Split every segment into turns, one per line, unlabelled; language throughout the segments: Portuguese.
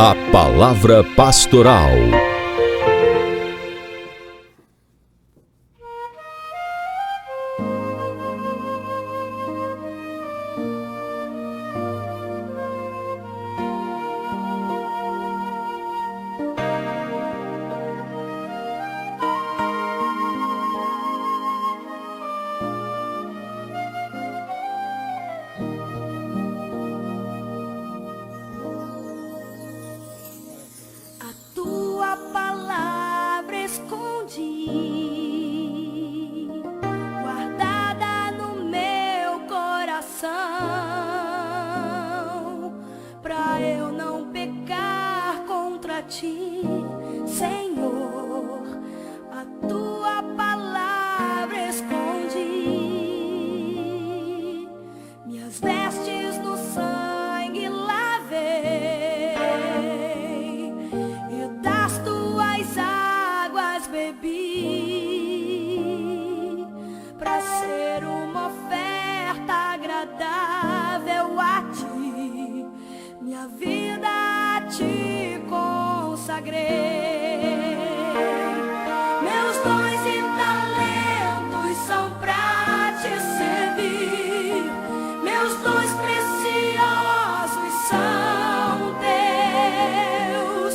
A Palavra Pastoral.
Senhor, a tua palavra escondi, minhas vestes no sangue lavei, e das tuas águas bebi, para ser uma oferta agradável a ti, minha vida a ti consagrei. Meus dons e talentos são pra te servir, meus dons preciosos são teus.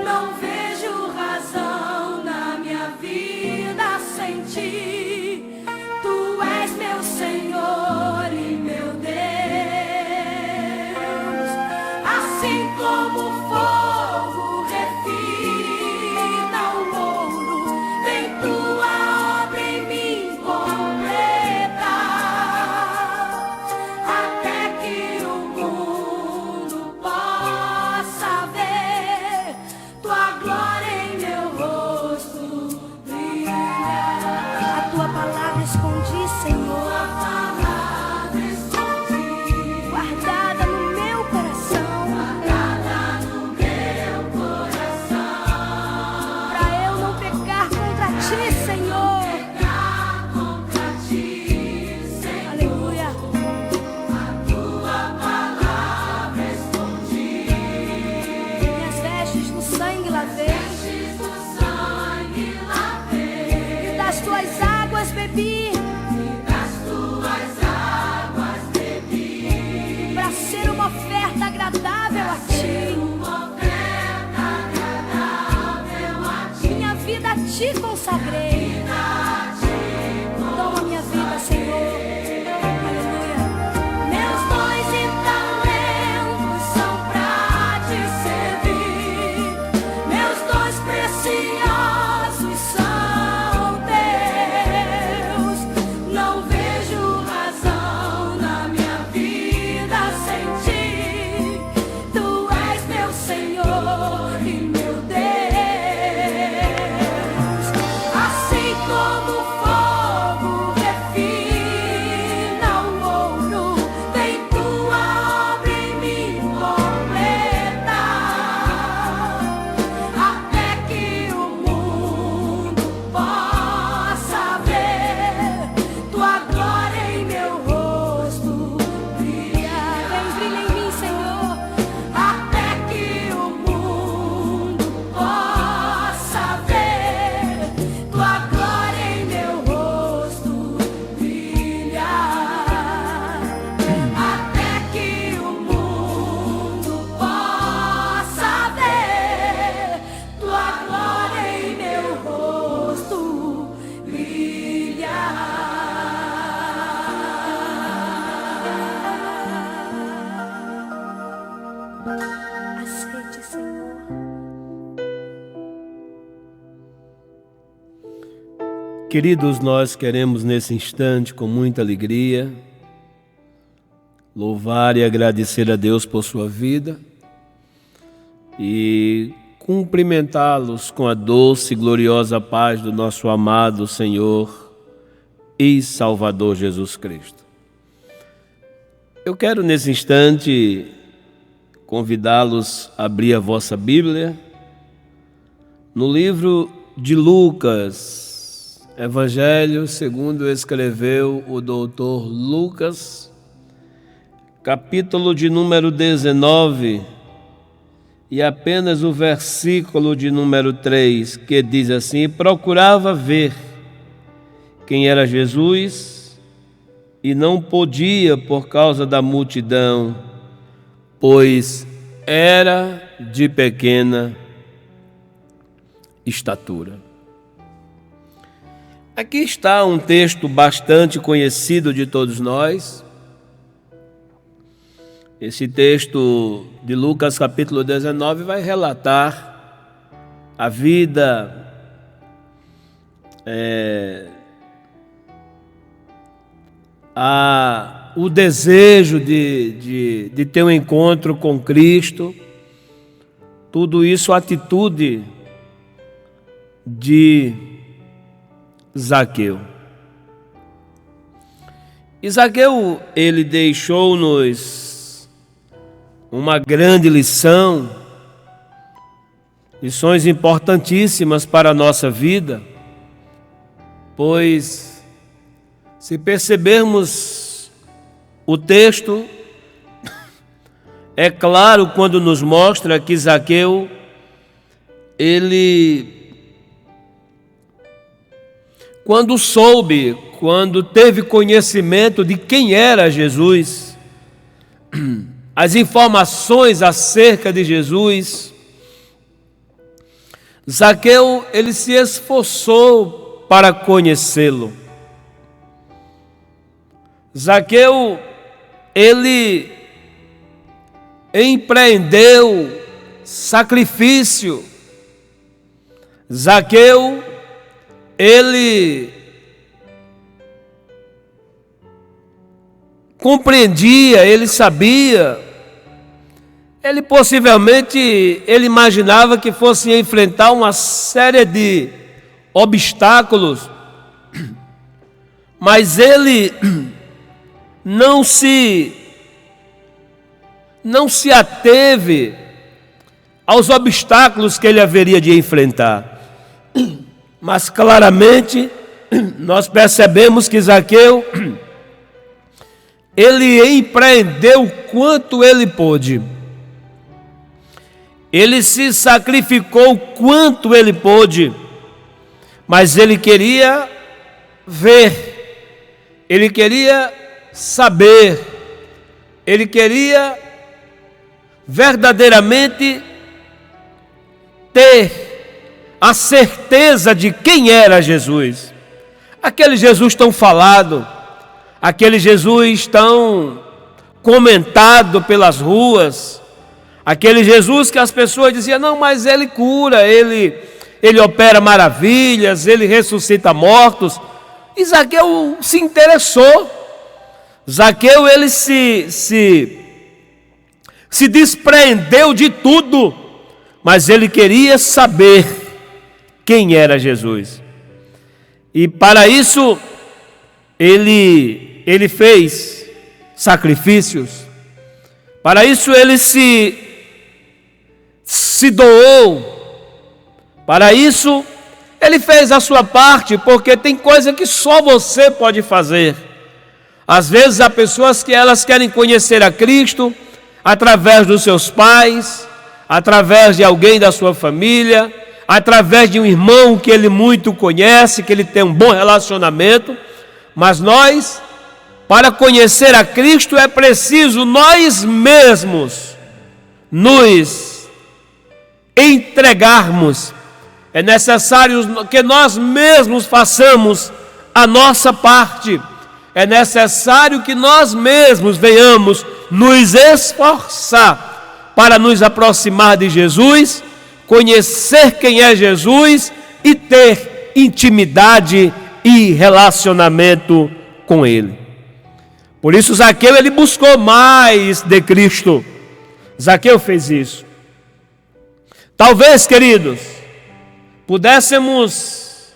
Não vejo razão na minha vida sem ti. Tu és meu Senhor e meu Deus. Assim como o fogo refina o ouro, vem tua obra em mim completa, até que o mundo possa ver tua glória em meu rosto brilhar. A tua palavra escondi, Senhor, a palavra escondi, guardada no meu coração, pra eu não pecar contra ti, Senhor. Aleluia. A tua palavra escondi, minhas vestes no sangue lavei, e das tuas águas bebi, pra ser uma oferta agradável a ti. Minha vida a ti consagrei. Toma minha vida, Senhor. Aleluia. Meus dons e talentos são pra te servir, meus dons preciosos são teus. Não vejo razão na minha vida sem ti. Tu és meu Senhor e meu Deus. Assim como o fogo refina o ouro, vem tua obra em mim completa, até que o mundo possa ver tua glória em meu rosto brilhar. Vem, brilha em mim, Senhor, até que o mundo possa ver tua glória em meu rosto brilhar. Até que o mundo possa ver tua glória em meu rosto brilhar. Aceite, Senhor.
Queridos, nós queremos nesse instante, com muita alegria, louvar e agradecer a Deus por sua vida e cumprimentá-los com a doce e gloriosa paz do nosso amado Senhor e Salvador Jesus Cristo. Eu quero nesse instante convidá-los a abrir a vossa Bíblia no livro de Lucas, Evangelho segundo escreveu o doutor Lucas, capítulo de número 19, e apenas o versículo de número 3, que diz assim: procurava ver quem era Jesus e não podia por causa da multidão, pois era de pequena estatura. Aqui está um texto bastante conhecido de todos nós. Esse texto de Lucas capítulo 19 vai relatar a vida o desejo de ter um encontro com Cristo, tudo isso a atitude de Zaqueu. E Zaqueu, ele deixou-nos uma grande lição, lições importantíssimas para a nossa vida, pois se percebermos o texto, é claro quando nos mostra que Zaqueu, quando teve conhecimento de quem era Jesus, as informações acerca de Jesus, Zaqueu, ele se esforçou para conhecê-lo. Zaqueu, ele empreendeu sacrifício. Zaqueu, ele compreendia, ele sabia, ele possivelmente, ele imaginava que fosse enfrentar uma série de obstáculos, mas ele não se ateve aos obstáculos que ele haveria de enfrentar. Mas claramente nós percebemos que Zaqueu, ele empreendeu o quanto ele pôde. Ele se sacrificou o quanto ele pôde, mas ele queria ver, ele queria saber, ele queria verdadeiramente ter a certeza de quem era Jesus. Aquele Jesus tão falado, aquele Jesus tão comentado pelas ruas, aquele Jesus que as pessoas diziam: não, mas ele cura, ele opera maravilhas, ele ressuscita mortos. E Zaqueu se interessou. Zaqueu, ele se despreendeu de tudo, mas ele queria saber quem era Jesus. E para isso ele fez sacrifícios. Para isso ele se doou. Para isso ele fez a sua parte, porque tem coisa que só você pode fazer. Às vezes há pessoas que elas querem conhecer a Cristo através dos seus pais, através de alguém da sua família, através de um irmão que ele muito conhece, que ele tem um bom relacionamento. Mas nós, para conhecer a Cristo, é preciso nós mesmos nos entregarmos. É necessário que nós mesmos façamos a nossa parte. É necessário que nós mesmos venhamos nos esforçar para nos aproximar de Jesus, conhecer quem é Jesus e ter intimidade e relacionamento com Ele. Por isso Zaqueu, ele buscou mais de Cristo. Zaqueu fez isso. Talvez, queridos, pudéssemos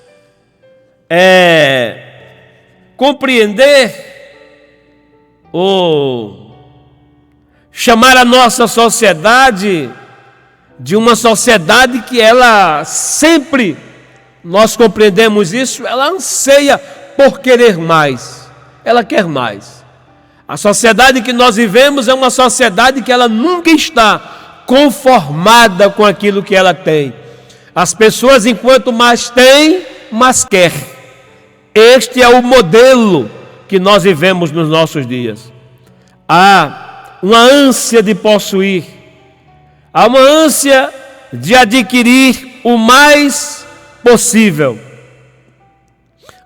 compreender ou chamar a nossa sociedade de uma sociedade que ela sempre, nós compreendemos isso, ela anseia por querer mais, ela quer mais. A sociedade que nós vivemos é uma sociedade que ela nunca está conformada com aquilo que ela tem. As pessoas, enquanto mais têm, mais quer. Este é o modelo que nós vivemos nos nossos dias. Há uma ânsia de possuir, há uma ânsia de adquirir o mais possível.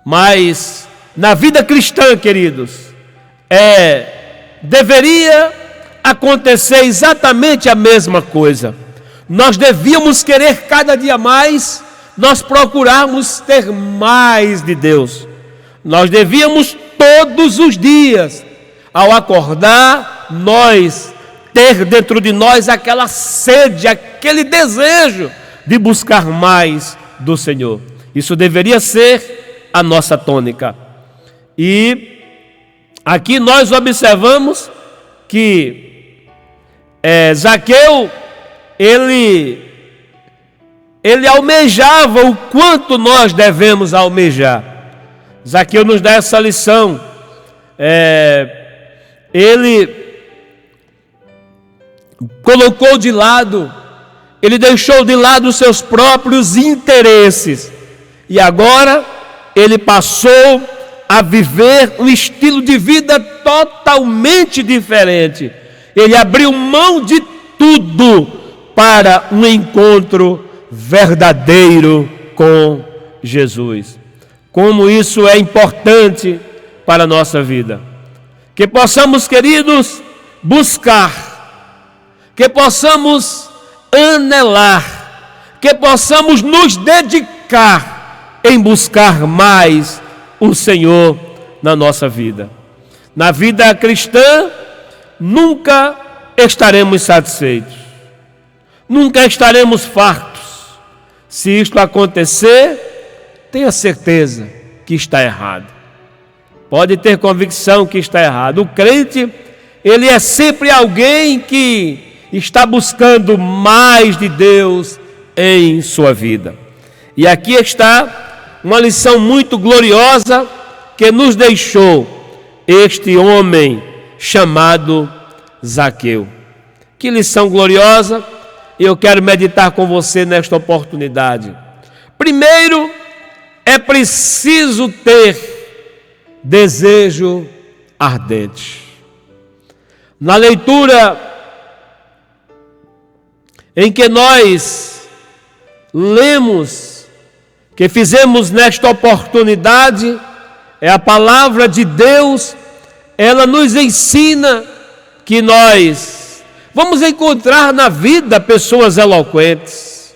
Mas na vida cristã, queridos, deveria acontecer exatamente a mesma coisa. Nós devíamos querer cada dia mais, nós procurarmos ter mais de Deus. Nós devíamos todos os dias, ao acordar, nós ter dentro de nós aquela sede, aquele desejo de buscar mais do Senhor. Isso deveria ser a nossa tônica. E aqui nós observamos que Zaqueu, ele almejava o quanto nós devemos almejar. Zaqueu nos dá essa lição. Ele colocou de lado, ele deixou de lado os seus próprios interesses. E agora ele passou a viver um estilo de vida totalmente diferente. Ele abriu mão de tudo para um encontro verdadeiro com Jesus. Como isso é importante para a nossa vida. Que possamos, queridos, buscar, que possamos anelar, que possamos nos dedicar em buscar mais o Senhor na nossa vida. Na vida cristã, nunca estaremos satisfeitos, nunca estaremos fartos. Se isto acontecer, tenha certeza que está errado. Pode ter convicção que está errado. O crente, ele é sempre alguém que está buscando mais de Deus em sua vida. E aqui está uma lição muito gloriosa que nos deixou este homem chamado Zaqueu. Que lição gloriosa! Eu quero meditar com você nesta oportunidade. Primeiro, é preciso ter desejo ardente. Na leitura em que nós lemos, que fizemos nesta oportunidade, é a palavra de Deus, ela nos ensina que nós vamos encontrar na vida pessoas eloquentes,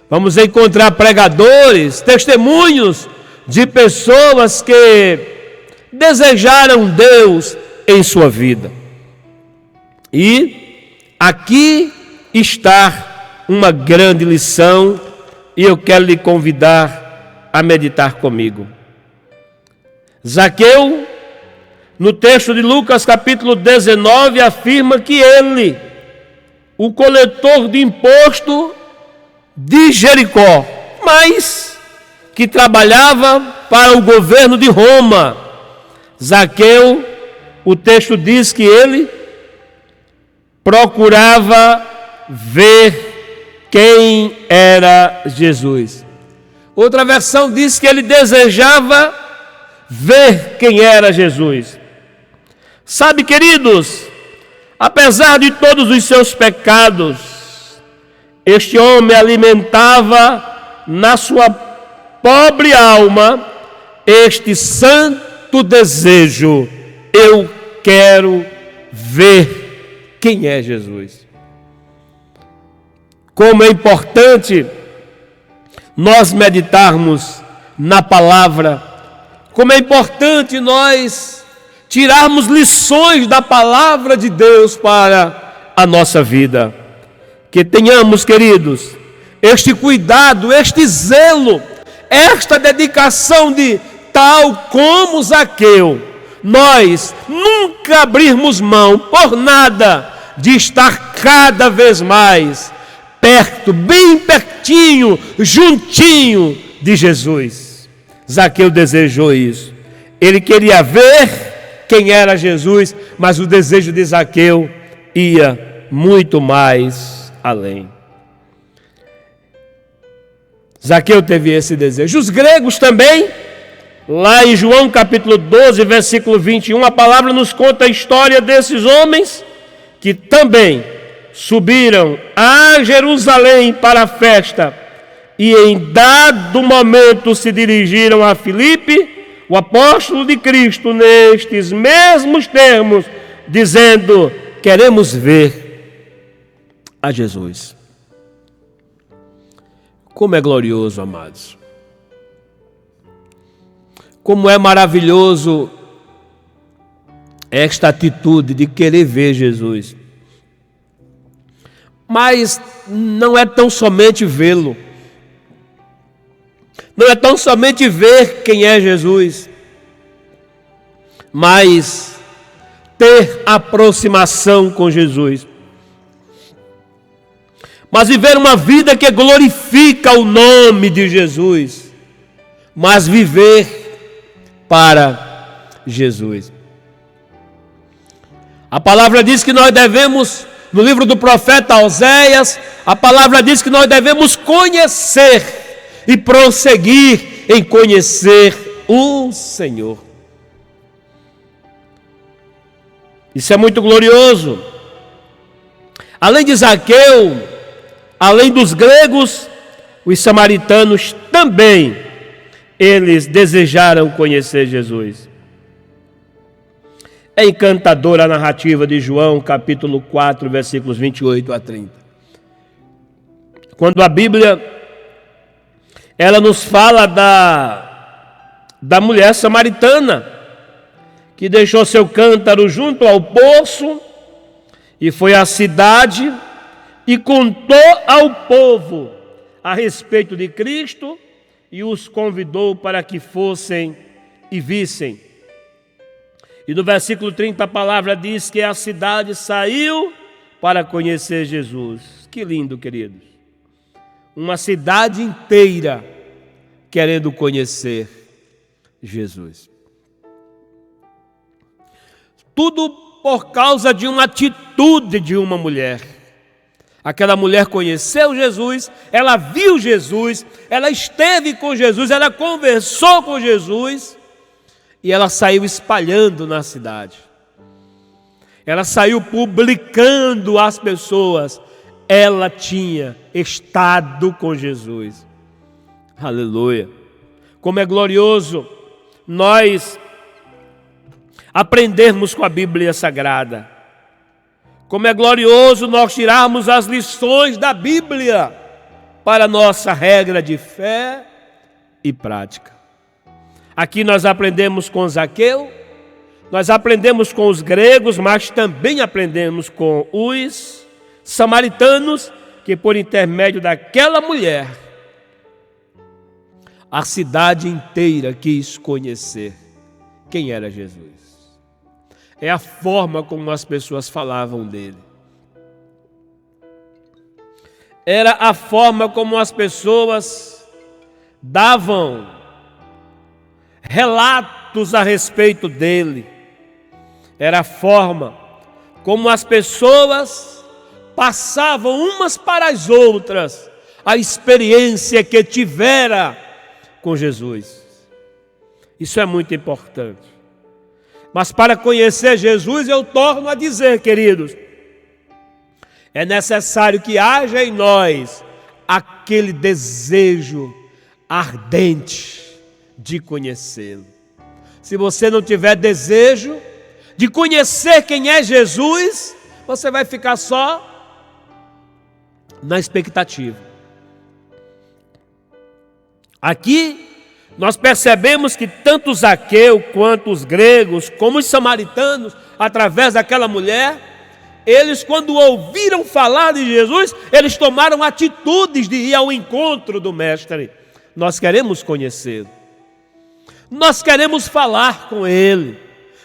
vamos encontrar pregadores, testemunhos de pessoas que desejaram Deus em sua vida. E aqui está uma grande lição e eu quero lhe convidar a meditar comigo. Zaqueu, no texto de Lucas capítulo 19, afirma que ele, o coletor de imposto de Jericó, mas que trabalhava para o governo de Roma. Zaqueu, o texto diz que ele procurava ver quem era Jesus. Outra versão diz que ele desejava ver quem era Jesus. Sabe, queridos, apesar de todos os seus pecados, este homem alimentava na sua pobre alma este santo desejo: eu quero ver quem é Jesus. Como é importante nós meditarmos na palavra, como é importante nós tirarmos lições da palavra de Deus para a nossa vida. Que tenhamos, queridos, este cuidado, este zelo, esta dedicação de tal como Zaqueu, nós nunca abrirmos mão por nada de estar cada vez mais perto, bem pertinho, juntinho de Jesus. Zaqueu desejou isso. Ele queria ver quem era Jesus, mas o desejo de Zaqueu ia muito mais além. Zaqueu teve esse desejo. Os gregos também, lá em João capítulo 12, versículo 21, a palavra nos conta a história desses homens que também subiram a Jerusalém para a festa e em dado momento se dirigiram a Filipe, o apóstolo de Cristo, nestes mesmos termos, dizendo: queremos ver a Jesus. Como é glorioso, amados. Como é maravilhoso esta atitude de querer ver Jesus. Mas não é tão somente vê-lo. Não é tão somente ver quem é Jesus, mas ter aproximação com Jesus. Mas viver uma vida que glorifica o nome de Jesus, mas viver para Jesus. A palavra diz que nós devemos, no livro do profeta Oséias, a palavra diz que nós devemos conhecer e prosseguir em conhecer o Senhor. Isso é muito glorioso. Além de Zaqueu, além dos gregos, os samaritanos também, eles desejaram conhecer Jesus. É encantadora a narrativa de João, capítulo 4, versículos 28 a 30. Quando a Bíblia, ela nos fala da mulher samaritana, que deixou seu cântaro junto ao poço, e foi à cidade, e contou ao povo a respeito de Cristo, e os convidou para que fossem e vissem. E no versículo 30 a palavra diz que a cidade saiu para conhecer Jesus. Que lindo, queridos. Uma cidade inteira querendo conhecer Jesus. Tudo por causa de uma atitude de uma mulher. Aquela mulher conheceu Jesus, ela viu Jesus, ela esteve com Jesus, ela conversou com Jesus e ela saiu espalhando na cidade. Ela saiu publicando às pessoas. Ela tinha estado com Jesus. Aleluia. Como é glorioso nós aprendermos com a Bíblia Sagrada. Como é glorioso nós tirarmos as lições da Bíblia para a nossa regra de fé e prática. Aqui nós aprendemos com Zaqueu, nós aprendemos com os gregos, mas também aprendemos com os samaritanos, que por intermédio daquela mulher, a cidade inteira quis conhecer quem era Jesus. É a forma como as pessoas falavam dele. Era a forma como as pessoas davam relatos a respeito dele. Era a forma como as pessoas passavam umas para as outras a experiência que tivera com Jesus. Isso é muito importante. Mas para conhecer Jesus, eu torno a dizer, queridos, é necessário que haja em nós aquele desejo ardente de conhecê-lo. Se você não tiver desejo de conhecer quem é Jesus, você vai ficar só na expectativa. Aqui nós percebemos que tanto Zaqueu quanto os gregos, como os samaritanos, através daquela mulher, eles, quando ouviram falar de Jesus, eles tomaram atitudes de ir ao encontro do Mestre. Nós queremos conhecê-lo. Nós queremos falar com Ele.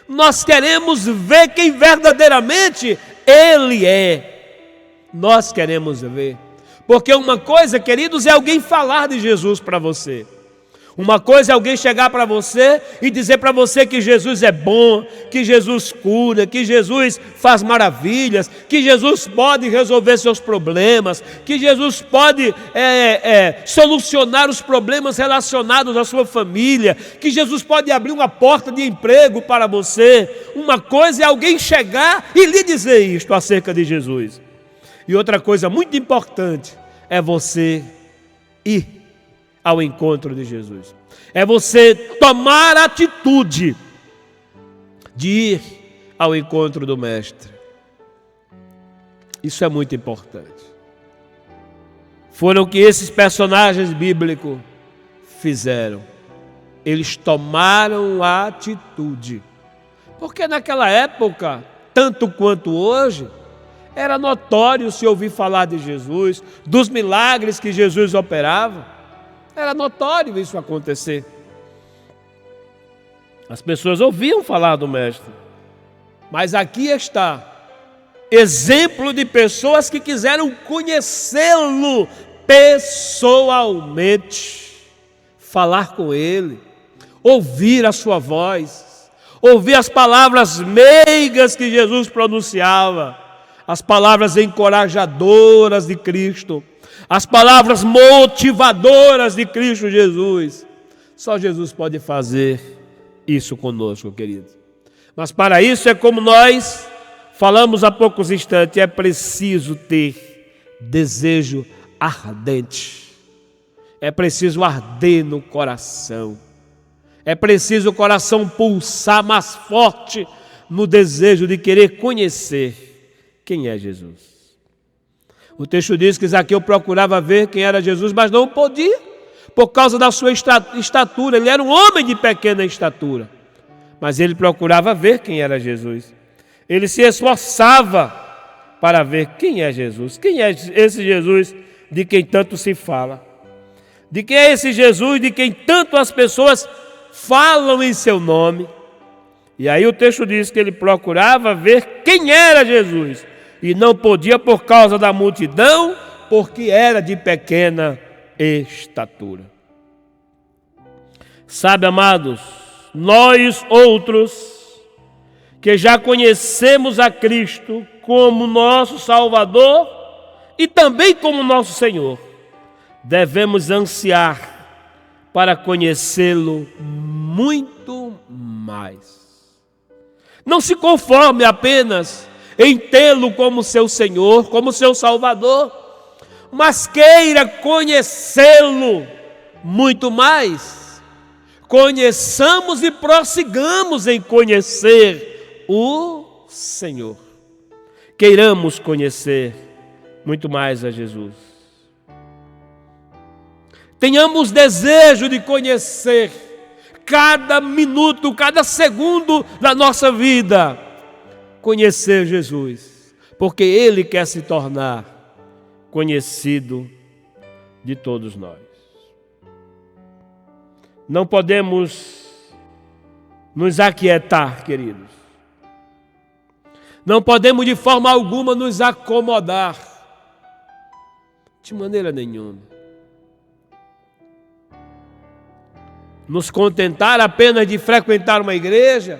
Nós queremos ver quem verdadeiramente Ele é. Nós queremos ver. Porque uma coisa, queridos, é alguém falar de Jesus para você. Uma coisa é alguém chegar para você e dizer para você que Jesus é bom, que Jesus cura, que Jesus faz maravilhas, que Jesus pode resolver seus problemas, que Jesus pode solucionar os problemas relacionados à sua família, que Jesus pode abrir uma porta de emprego para você. Uma coisa é alguém chegar e lhe dizer isto acerca de Jesus. E outra coisa muito importante é você ir ao encontro de Jesus. É você tomar a atitude de ir ao encontro do Mestre. Isso é muito importante. Foram o que esses personagens bíblicos fizeram. Eles tomaram a atitude. Porque naquela época, tanto quanto hoje, era notório se ouvir falar de Jesus, dos milagres que Jesus operava. Era notório isso acontecer. As pessoas ouviam falar do Mestre. Mas aqui está exemplo de pessoas que quiseram conhecê-lo pessoalmente, falar com ele, ouvir a sua voz, ouvir as palavras meigas que Jesus pronunciava, as palavras encorajadoras de Cristo, as palavras motivadoras de Cristo Jesus. Só Jesus pode fazer isso conosco, queridos. Mas para isso é como nós falamos há poucos instantes, é preciso ter desejo ardente. É preciso arder no coração. É preciso o coração pulsar mais forte no desejo de querer conhecer quem é Jesus. O texto diz que Zaqueu procurava ver quem era Jesus, mas não podia, por causa da sua estatura. Ele era um homem de pequena estatura, mas ele procurava ver quem era Jesus. Ele se esforçava para ver quem é Jesus. Quem é esse Jesus de quem tanto se fala? De quem é esse Jesus de quem tanto as pessoas falam em seu nome? E aí o texto diz que ele procurava ver quem era Jesus. E não podia por causa da multidão, porque era de pequena estatura. Sabe, amados, nós outros, que já conhecemos a Cristo como nosso Salvador e também como nosso Senhor, devemos ansiar para conhecê-lo muito mais. Não se conforme apenas em tê-lo como seu Senhor, como seu Salvador, mas queira conhecê-lo muito mais. Conheçamos e prossigamos em conhecer o Senhor. Queiramos conhecer muito mais a Jesus. Tenhamos desejo de conhecer cada minuto, cada segundo da nossa vida, conhecer Jesus, porque Ele quer se tornar conhecido de todos nós. Não podemos nos aquietar, queridos. Não podemos de forma alguma nos acomodar, de maneira nenhuma. Nos contentar apenas de frequentar uma igreja,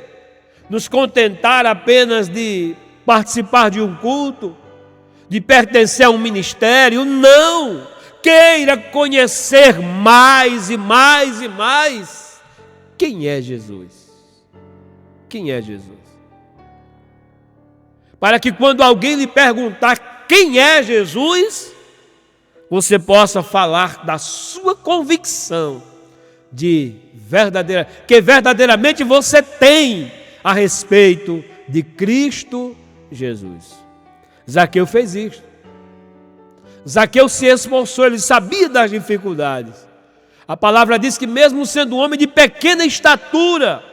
nos contentar apenas de participar de um culto, de pertencer a um ministério. Não! Queira conhecer mais e mais e mais quem é Jesus. Quem é Jesus? Para que quando alguém lhe perguntar quem é Jesus, você possa falar da sua convicção que verdadeiramente você tem a respeito de Cristo Jesus. Zaqueu fez isso. Zaqueu se esforçou, ele sabia das dificuldades. A palavra diz que mesmo sendo um homem de pequena estatura,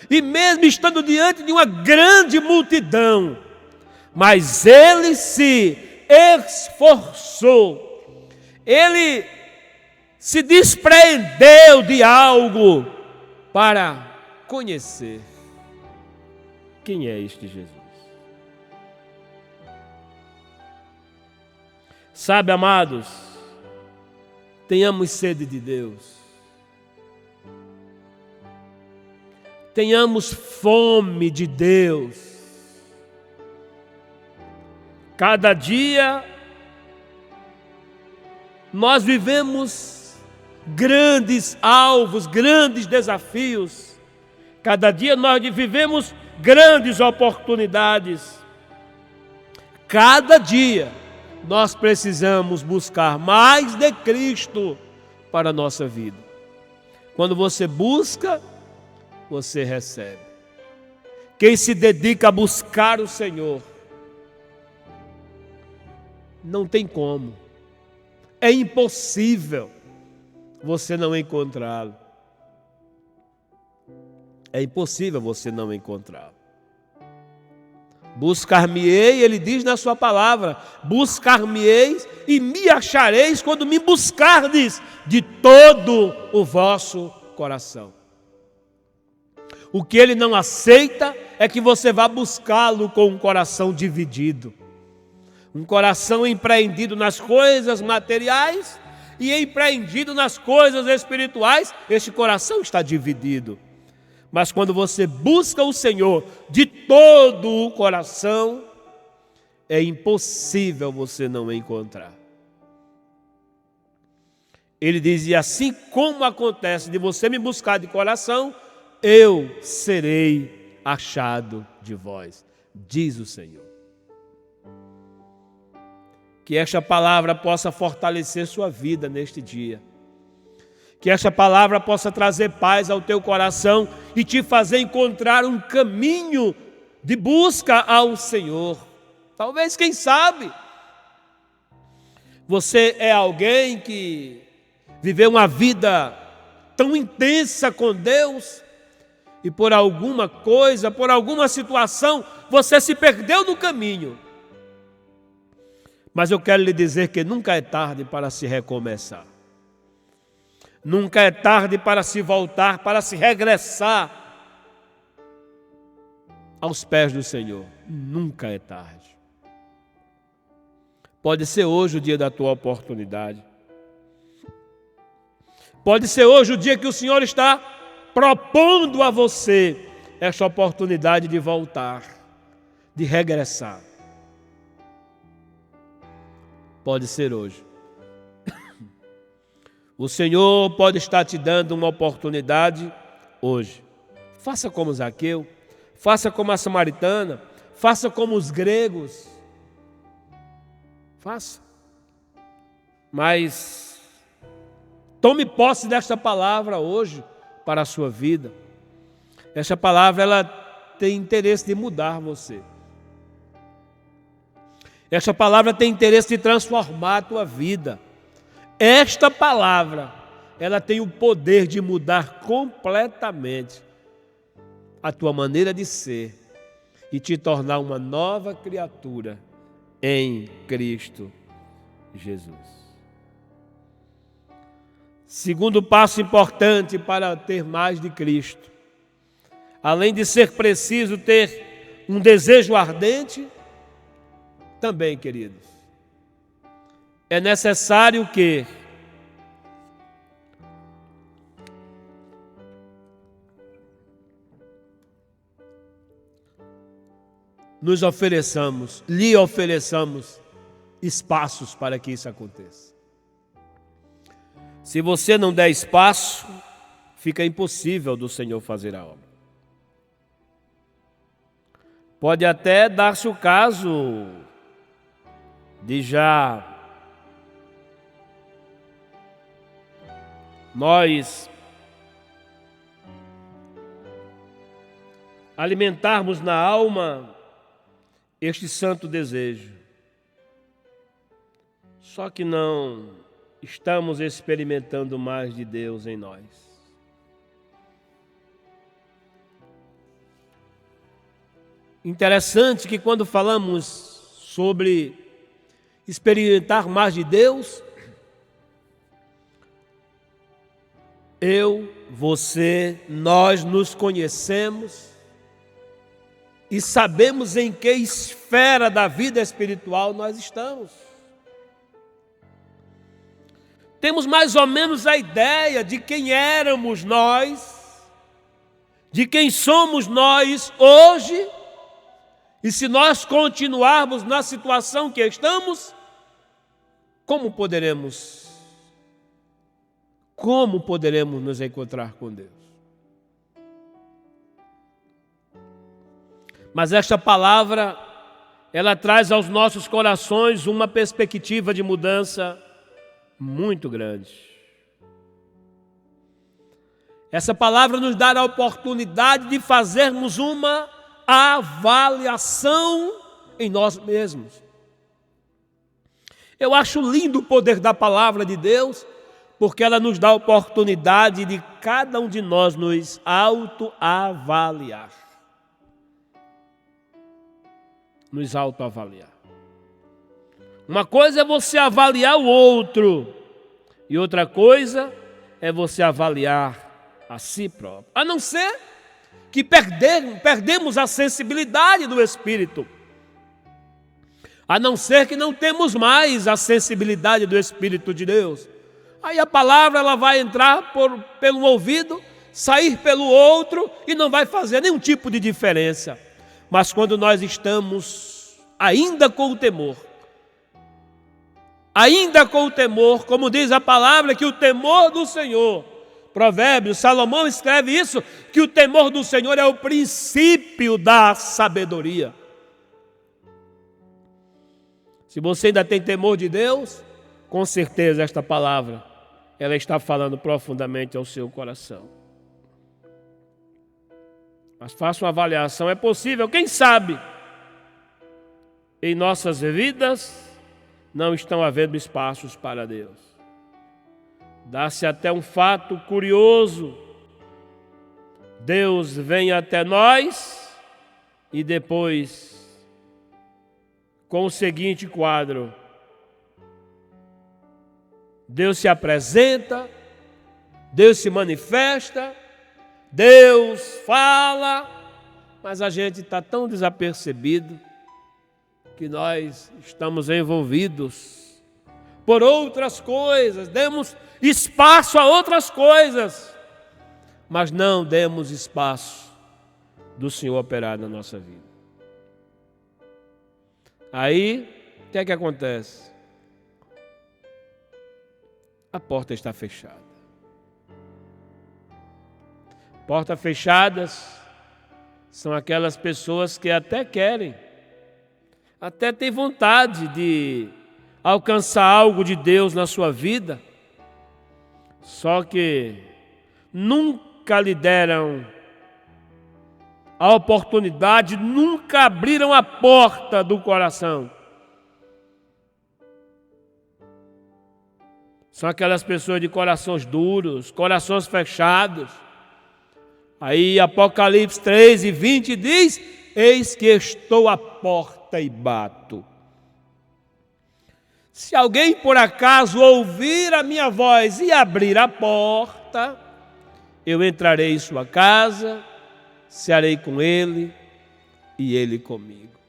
e mesmo estando diante de uma grande multidão, mas ele se esforçou, ele se despreendeu de algo para conhecer quem é este Jesus. Sabe, amados, tenhamos sede de Deus. tenhamos fome de Deus. Cada dia nós vivemos grandes alvos, grandes desafios. Cada dia nós vivemos grandes oportunidades. Cada dia nós precisamos buscar mais de Cristo para a nossa vida. Quando você busca, você recebe. Quem se dedica a buscar o Senhor, não tem como. É impossível você não encontrá-lo. É impossível você não encontrá-lo. Buscar-me-ei, ele diz na sua palavra, buscar-me-eis e me achareis quando me buscardes de todo o vosso coração. O que ele não aceita é que você vá buscá-lo com um coração dividido. Um coração empreendido nas coisas materiais e empreendido nas coisas espirituais, este coração está dividido. Mas quando você busca o Senhor de todo o coração, é impossível você não encontrar. Ele diz, e assim como acontece de você me buscar de coração, eu serei achado de vós, diz o Senhor. Que esta palavra possa fortalecer sua vida neste dia. Que esta palavra possa trazer paz ao teu coração e te fazer encontrar um caminho de busca ao Senhor. Talvez, quem sabe, você é alguém que viveu uma vida tão intensa com Deus e por alguma coisa, por alguma situação, você se perdeu no caminho. Mas eu quero lhe dizer que nunca é tarde para se recomeçar. Nunca é tarde para se voltar, para se regressar aos pés do Senhor. Nunca é tarde. Pode ser hoje o dia da tua oportunidade. Pode ser hoje o dia que o Senhor está propondo a você esta oportunidade de voltar, de regressar. Pode ser hoje. O Senhor pode estar te dando uma oportunidade hoje. Faça como Zaqueu, faça como a samaritana, faça como os gregos. Faça. Mas tome posse desta palavra hoje para a sua vida. Esta palavra, ela tem interesse de mudar você. Esta palavra tem interesse de transformar a tua vida. Esta palavra, ela tem o poder de mudar completamente a tua maneira de ser e te tornar uma nova criatura em Cristo Jesus. Segundo passo importante para ter mais de Cristo, além de ser preciso ter um desejo ardente, também, queridos, é necessário que lhe ofereçamos espaços para que isso aconteça. Se você não der espaço, fica impossível do Senhor fazer a obra. Pode até dar-se o caso de já nós alimentarmos na alma este santo desejo. Só que não estamos experimentando mais de Deus em nós. Interessante que quando falamos sobre experimentar mais de Deus, eu, você, nós nos conhecemos e sabemos em que esfera da vida espiritual nós estamos. Temos mais ou menos a ideia de quem éramos nós, de quem somos nós hoje, e se nós continuarmos na situação que estamos, como poderemos nos encontrar com Deus? Mas esta palavra, ela traz aos nossos corações uma perspectiva de mudança muito grande. Essa palavra nos dá a oportunidade de fazermos uma avaliação em nós mesmos. Eu acho lindo o poder da palavra de Deus, porque ela nos dá a oportunidade de cada um de nós nos autoavaliar. Nos autoavaliar. Uma coisa é você avaliar o outro, e outra coisa é você avaliar a si próprio. A não ser que perdemos a sensibilidade do Espírito. A não ser que não temos mais a sensibilidade do Espírito de Deus. Aí a palavra ela vai entrar pelo ouvido, sair pelo outro e não vai fazer nenhum tipo de diferença. Mas quando nós estamos ainda com o temor, como diz a palavra, que o temor do Senhor, Provérbios, Salomão escreve isso, que o temor do Senhor é o princípio da sabedoria. Se você ainda tem temor de Deus, com certeza esta palavra, ela está falando profundamente ao seu coração. Mas faça uma avaliação, é possível, quem sabe, em nossas vidas não estão havendo espaços para Deus. Dá-se até um fato curioso. Deus vem até nós e depois, com o seguinte quadro: Deus se apresenta, Deus se manifesta, Deus fala, mas a gente está tão desapercebido que nós estamos envolvidos por outras coisas, demos espaço a outras coisas, mas não demos espaço do Senhor operar na nossa vida. Aí, o que é que acontece? A porta está fechada. Portas fechadas são aquelas pessoas que até querem, até têm vontade de alcançar algo de Deus na sua vida, só que nunca lhe deram a oportunidade, nunca abriram a porta do coração. São aquelas pessoas de corações duros, corações fechados. Aí Apocalipse 3:20 diz: eis que estou à porta e bato. Se alguém por acaso ouvir a minha voz e abrir a porta, eu entrarei em sua casa, cearei com ele e ele comigo.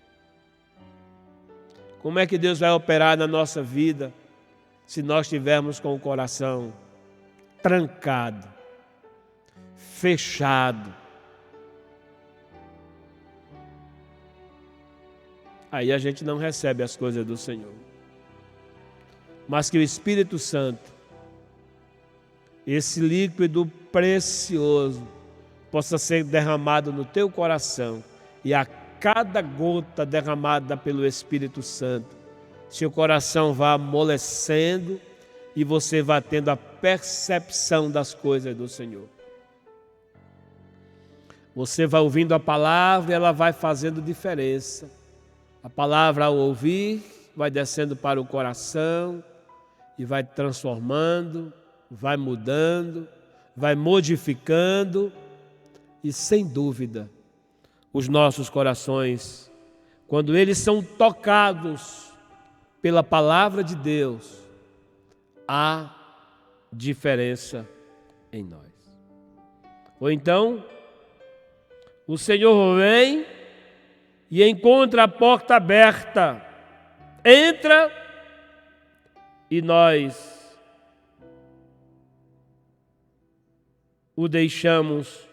Como é que Deus vai operar na nossa vida se nós estivermos com o coração trancado, fechado? Aí a gente não recebe as coisas do Senhor. Mas que o Espírito Santo, esse líquido precioso, possa ser derramado no teu coração, e a cada gota derramada pelo Espírito Santo, seu coração vá amolecendo e você vá tendo a percepção das coisas do Senhor. Você vai ouvindo a palavra e ela vai fazendo diferença. A palavra, ao ouvir, vai descendo para o coração e vai transformando, vai mudando, vai modificando. E sem dúvida, os nossos corações, quando eles são tocados pela palavra de Deus, há diferença em nós. Ou então, o Senhor vem e encontra a porta aberta, entra e nós o deixamos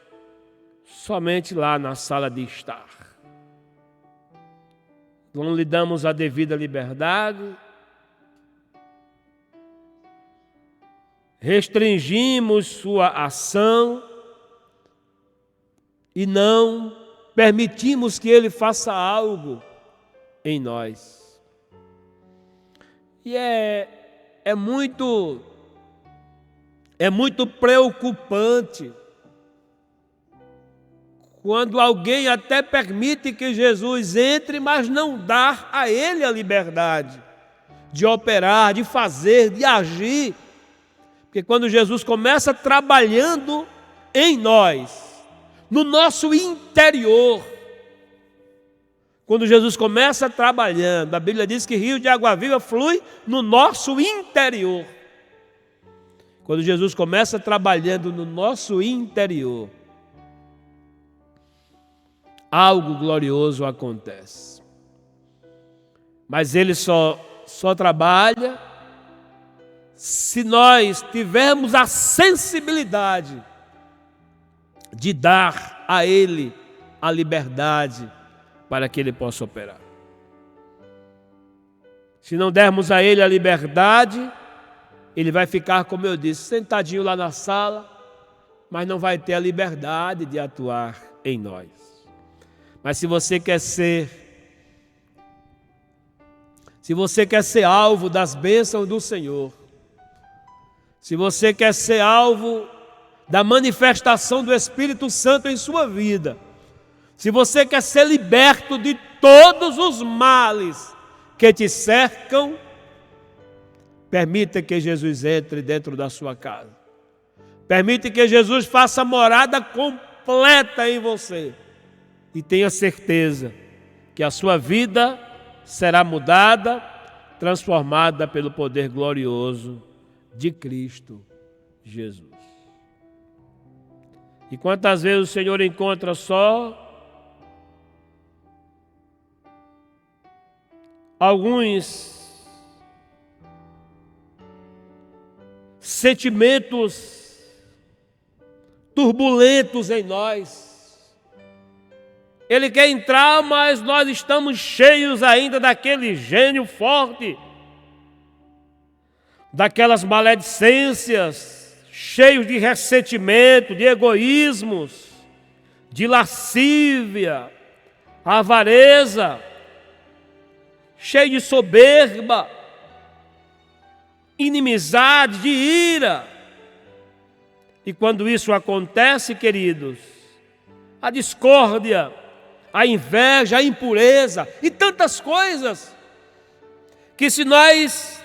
somente lá na sala de estar. Não lhe damos a devida liberdade, restringimos sua ação e não permitimos que ele faça algo em nós. E é muito preocupante quando alguém até permite que Jesus entre, mas não dá a ele a liberdade de operar, de fazer, de agir. Porque quando Jesus começa trabalhando em nós, no nosso interior, quando Jesus começa trabalhando, a Bíblia diz que rio de água viva flui no nosso interior. Quando Jesus começa trabalhando no nosso interior, algo glorioso acontece. Mas ele só trabalha se nós tivermos a sensibilidade de dar a ele a liberdade para que ele possa operar. Se não dermos a ele a liberdade, ele vai ficar, como eu disse, sentadinho lá na sala, mas não vai ter a liberdade de atuar em nós. Mas se você quer ser alvo das bênçãos do Senhor, se você quer ser alvo da manifestação do Espírito Santo em sua vida, se você quer ser liberto de todos os males que te cercam, permita que Jesus entre dentro da sua casa. Permita que Jesus faça morada completa em você. E tenha certeza que a sua vida será mudada, transformada pelo poder glorioso de Cristo Jesus. E quantas vezes o Senhor encontra só alguns sentimentos turbulentos em nós. Ele quer entrar, mas nós estamos cheios ainda daquele gênio forte, daquelas maledicências, cheios de ressentimento, de egoísmos, de lascívia, avareza, cheio de soberba, inimizade, de ira. E quando isso acontece, queridos, a discórdia, a inveja, a impureza e tantas coisas, que se nós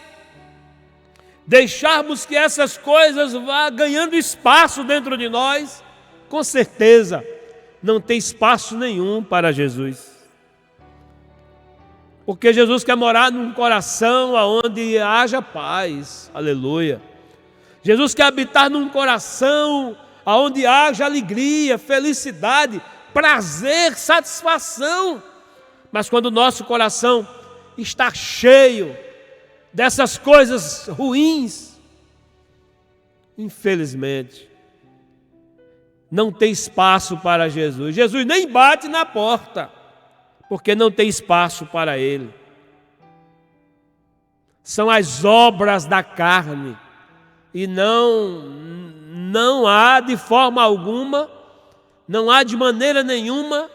deixarmos que essas coisas vá ganhando espaço dentro de nós, com certeza não tem espaço nenhum para Jesus. Porque Jesus quer morar num coração onde haja paz, aleluia. Jesus quer habitar num coração onde haja alegria, felicidade, prazer, satisfação. Mas quando o nosso coração está cheio dessas coisas ruins, infelizmente, não tem espaço para Jesus. Jesus nem bate na porta, porque não tem espaço para ele. São as obras da carne, e não há de forma alguma, não há de maneira nenhuma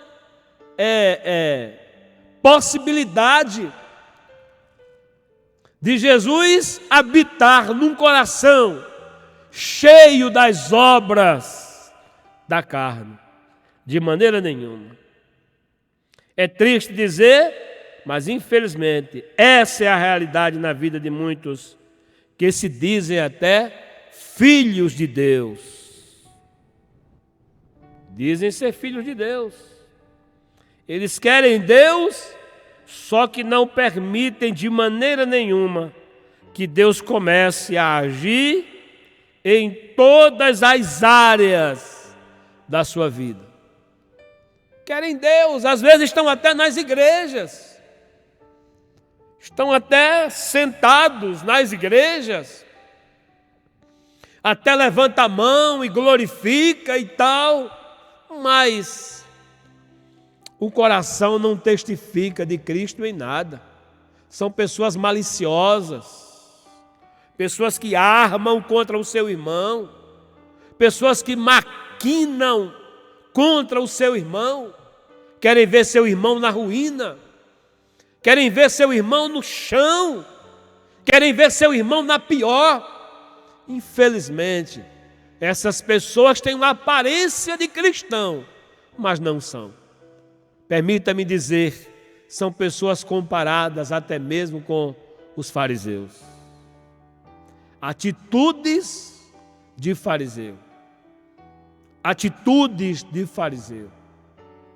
possibilidade de Jesus habitar num coração cheio das obras da carne, de maneira nenhuma. É triste dizer, mas infelizmente essa é a realidade na vida de muitos que se dizem até filhos de Deus. Dizem ser filhos de Deus. Eles querem Deus, só que não permitem de maneira nenhuma que Deus comece a agir em todas as áreas da sua vida. Querem Deus, às vezes estão até nas igrejas, estão até sentados nas igrejas, até levanta a mão e glorifica e tal, mas o coração não testifica de Cristo em nada. São pessoas maliciosas, pessoas que armam contra o seu irmão, pessoas que maquinam contra o seu irmão, querem ver seu irmão na ruína, querem ver seu irmão no chão, querem ver seu irmão na pior. Infelizmente, essas pessoas têm uma aparência de cristão, mas não são. Permita-me dizer, são pessoas comparadas até mesmo com os fariseus. Atitudes de fariseu. Atitudes de fariseu.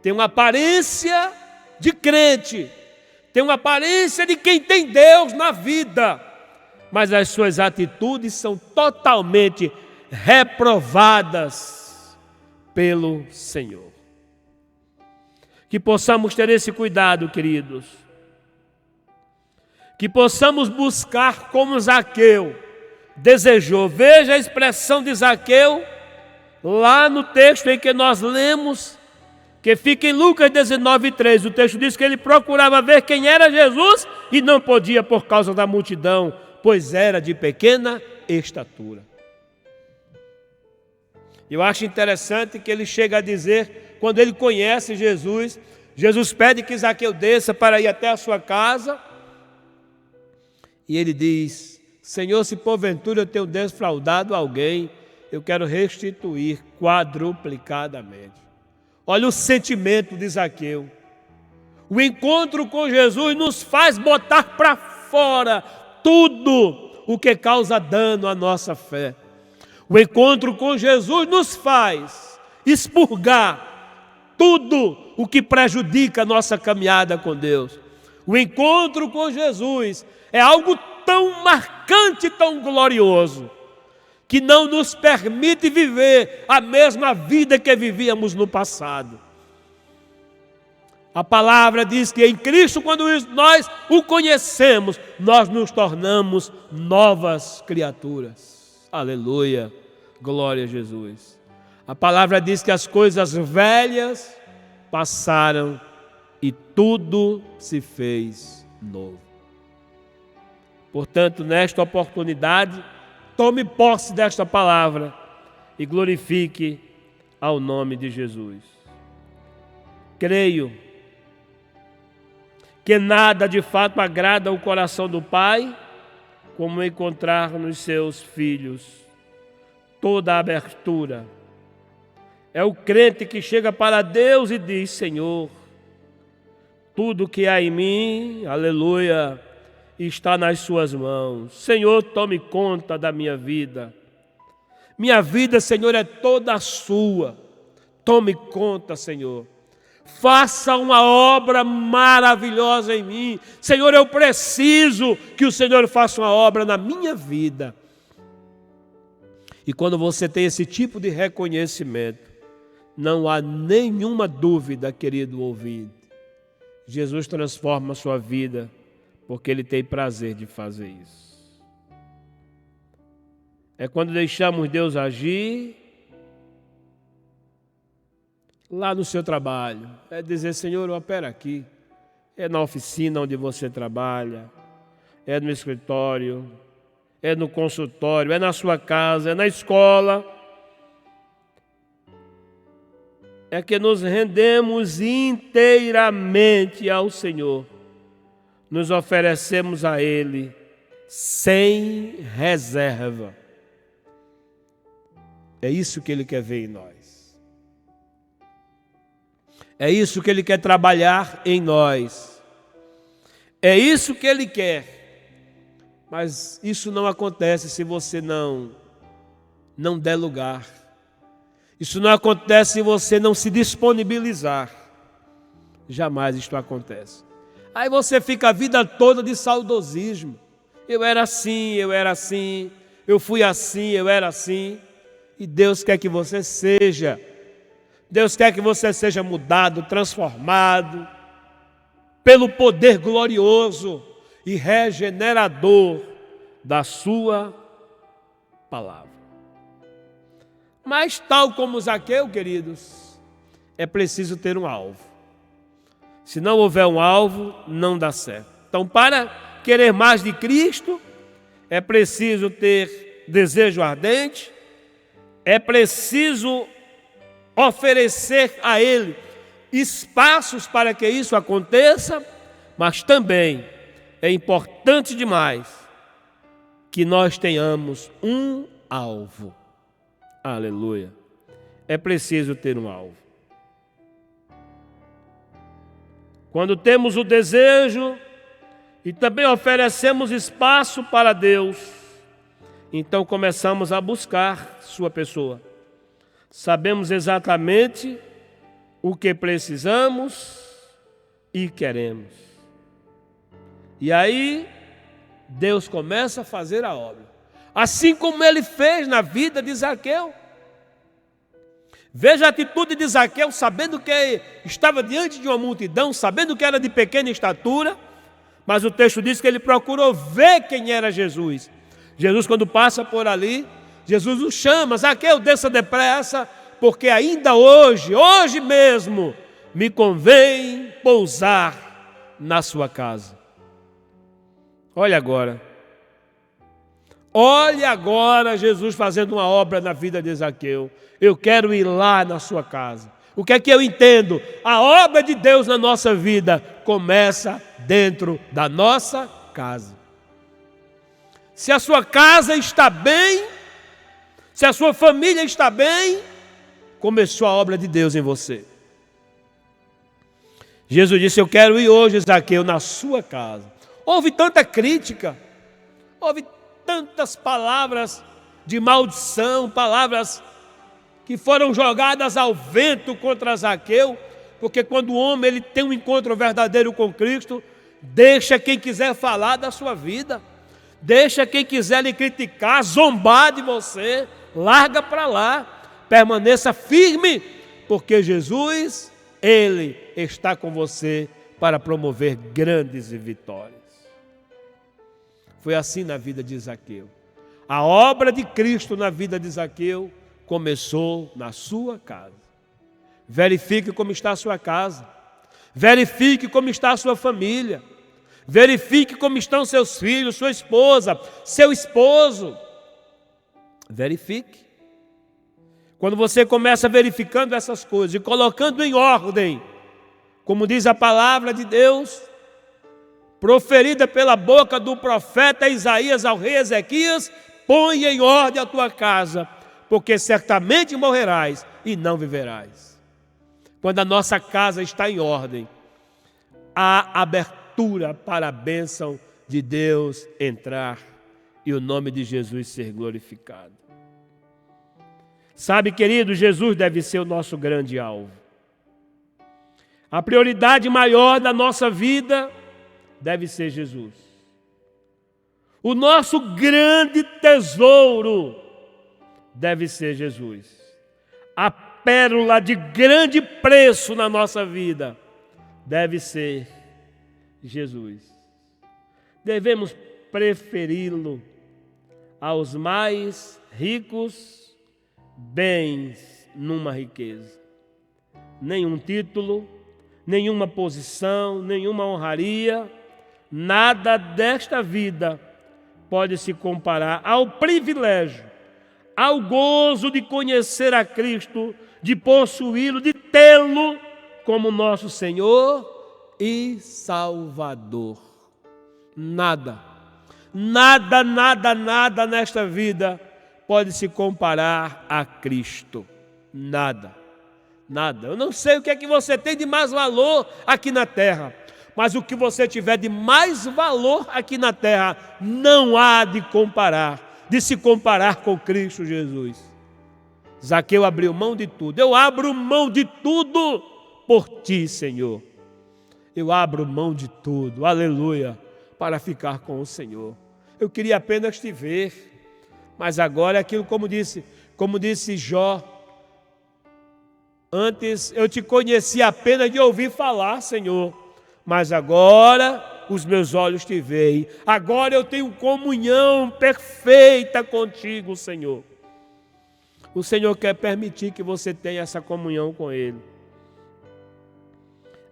Tem uma aparência de crente, tem uma aparência de quem tem Deus na vida, mas as suas atitudes são totalmente reprovadas pelo Senhor. Que possamos ter esse cuidado, queridos. Que possamos buscar como Zaqueu desejou. Veja a expressão de Zaqueu lá no texto em que nós lemos, que fica em Lucas 19:3. O texto diz que ele procurava ver quem era Jesus e não podia por causa da multidão, pois era de pequena estatura. Eu acho interessante que ele chega a dizer, quando ele conhece Jesus, Jesus pede que Zaqueu desça para ir até a sua casa, e ele diz: Senhor, se porventura eu tenho defraudado alguém, eu quero restituir quadruplicadamente. Olha o sentimento de Zaqueu. O encontro com Jesus nos faz botar para fora tudo o que causa dano à nossa fé. O encontro com Jesus nos faz expurgar tudo o que prejudica a nossa caminhada com Deus. O encontro com Jesus é algo tão marcante, tão glorioso, que não nos permite viver a mesma vida que vivíamos no passado. A palavra diz que em Cristo, quando nós o conhecemos, nós nos tornamos novas criaturas. Aleluia, glória a Jesus. A palavra diz que as coisas velhas passaram e tudo se fez novo. Portanto, nesta oportunidade, tome posse desta palavra e glorifique ao nome de Jesus. Creio que nada de fato agrada ao coração do Pai como encontrar nos seus filhos toda a abertura. É o crente que chega para Deus e diz: Senhor, tudo que há em mim, aleluia, está nas suas mãos. Senhor, tome conta da minha vida. Minha vida, Senhor, é toda sua. Tome conta, Senhor. Faça uma obra maravilhosa em mim. Senhor, eu preciso que o Senhor faça uma obra na minha vida. E quando você tem esse tipo de reconhecimento, não há nenhuma dúvida, querido ouvinte, Jesus transforma a sua vida, porque Ele tem prazer de fazer isso. É quando deixamos Deus agir lá no seu trabalho. É dizer: Senhor, opera aqui. É na oficina onde você trabalha, é no escritório, é no consultório, é na sua casa, é na escola. É que nos rendemos inteiramente ao Senhor. Nos oferecemos a Ele sem reserva. É isso que Ele quer ver em nós. É isso que Ele quer trabalhar em nós. É isso que Ele quer. Mas isso não acontece se você não der lugar. Isso não acontece se você não se disponibilizar. Jamais isto acontece. Aí você fica a vida toda de saudosismo. Eu era assim, eu fui assim, eu era assim. E Deus quer que você seja. Deus quer que você seja mudado, transformado pelo poder glorioso e regenerador da sua palavra. Mas tal como Zaqueu, queridos, é preciso ter um alvo. Se não houver um alvo, não dá certo. Então, para querer mais de Cristo, é preciso ter desejo ardente, é preciso oferecer a Ele espaços para que isso aconteça, mas também é importante demais que nós tenhamos um alvo. Aleluia. É preciso ter um alvo. Quando temos o desejo e também oferecemos espaço para Deus, então começamos a buscar sua pessoa. Sabemos exatamente o que precisamos e queremos. E aí, Deus começa a fazer a obra. Assim como Ele fez na vida de Zaqueu. Veja a atitude de Zaqueu, sabendo que estava diante de uma multidão, sabendo que era de pequena estatura, mas o texto diz que ele procurou ver quem era Jesus. Jesus, quando passa por ali, Jesus o chama: Zaqueu, desça depressa, porque ainda hoje mesmo, me convém pousar na sua casa. Olha agora Jesus fazendo uma obra na vida de Zaqueu. Eu quero ir lá na sua casa. O que é que eu entendo? A obra de Deus na nossa vida começa dentro da nossa casa. Se a sua casa está bem, se a sua família está bem, começou a obra de Deus em você. Jesus disse: eu quero ir hoje, Zaqueu, na sua casa. Houve tanta crítica, houve tantas palavras de maldição, palavras que foram jogadas ao vento contra Zaqueu, porque quando o homem ele tem um encontro verdadeiro com Cristo, deixa quem quiser falar da sua vida, deixa quem quiser lhe criticar, zombar de você, larga para lá, permaneça firme, porque Jesus, Ele está com você para promover grandes vitórias. Foi assim na vida de Zaqueu. A obra de Cristo na vida de Zaqueu começou na sua casa. Verifique como está a sua casa. Verifique como está a sua família. Verifique como estão seus filhos, sua esposa, seu esposo. Verifique. Quando você começa verificando essas coisas e colocando em ordem, como diz a palavra de Deus, proferida pela boca do profeta Isaías ao rei Ezequias: põe em ordem a tua casa, porque certamente morrerás e não viverás. Quando a nossa casa está em ordem, há abertura para a bênção de Deus entrar e o nome de Jesus ser glorificado. Sabe, querido, Jesus deve ser o nosso grande alvo. A prioridade maior da nossa vida deve ser Jesus. O nosso grande tesouro deve ser Jesus. A pérola de grande preço na nossa vida deve ser Jesus. Devemos preferi-lo aos mais ricos bens numa riqueza. Nenhum título, nenhuma posição, nenhuma honraria, nada desta vida pode se comparar ao privilégio, ao gozo de conhecer a Cristo, de possuí-lo, de tê-lo como nosso Senhor e Salvador. Nada nesta vida pode se comparar a Cristo. Nada. Eu não sei o que é que você tem de mais valor aqui na terra, mas o que você tiver de mais valor aqui na terra não há de se comparar com Cristo Jesus. Zaqueu abriu mão de tudo. Eu abro mão de tudo por ti, Senhor. Eu abro mão de tudo, aleluia, para ficar com o Senhor. Eu queria apenas te ver, mas agora é aquilo como disse Jó. Antes eu te conhecia apenas de ouvir falar, Senhor, mas agora os meus olhos te veem. Agora eu tenho comunhão perfeita contigo, Senhor. O Senhor quer permitir que você tenha essa comunhão com Ele.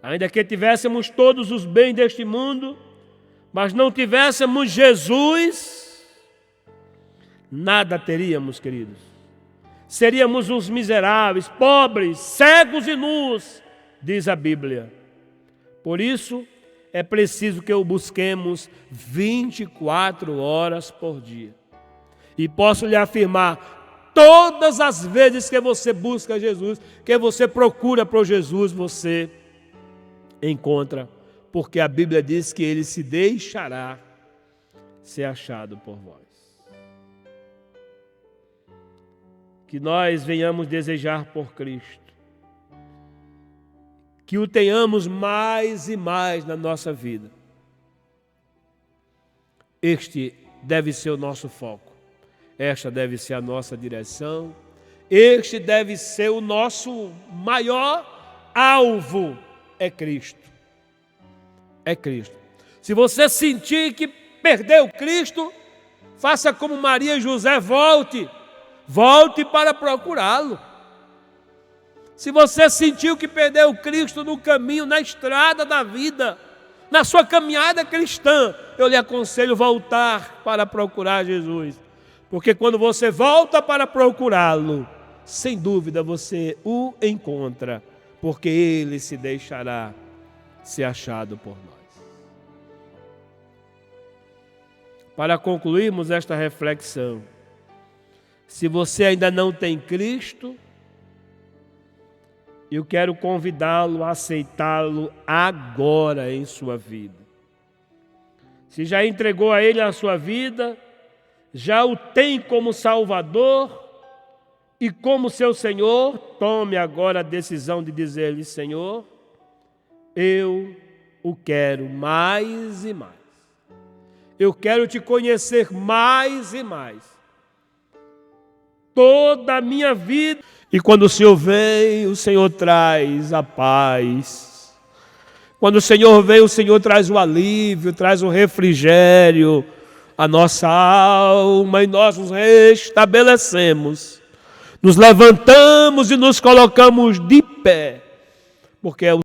Ainda que tivéssemos todos os bens deste mundo, mas não tivéssemos Jesus, nada teríamos, queridos. Seríamos uns miseráveis, pobres, cegos e nus, diz a Bíblia. Por isso, é preciso que o busquemos 24 horas por dia. E posso lhe afirmar, todas as vezes que você busca Jesus, que você procura por Jesus, você encontra, porque a Bíblia diz que Ele se deixará ser achado por vós. Que nós venhamos desejar por Cristo, que o tenhamos mais e mais na nossa vida. Este deve ser o nosso foco, esta deve ser a nossa direção, este deve ser o nosso maior alvo, é Cristo. É Cristo. Se você sentir que perdeu Cristo, faça como Maria e José, volte para procurá-lo. Se você sentiu que perdeu Cristo no caminho, na estrada da vida, na sua caminhada cristã, eu lhe aconselho voltar para procurar Jesus. Porque quando você volta para procurá-lo, sem dúvida você o encontra, porque Ele se deixará ser achado por nós. Para concluirmos esta reflexão, se você ainda não tem Cristo, eu quero convidá-lo a aceitá-lo agora em sua vida. Se já entregou a Ele a sua vida, já o tem como Salvador e como seu Senhor, tome agora a decisão de dizer-lhe: Senhor, eu o quero mais e mais. Eu quero te conhecer mais e mais. Toda a minha vida. E quando o Senhor vem, o Senhor traz a paz. Quando o Senhor vem, o Senhor traz o alívio, traz o refrigério à nossa alma, e nós nos restabelecemos. Nos levantamos e nos colocamos de pé, porque é o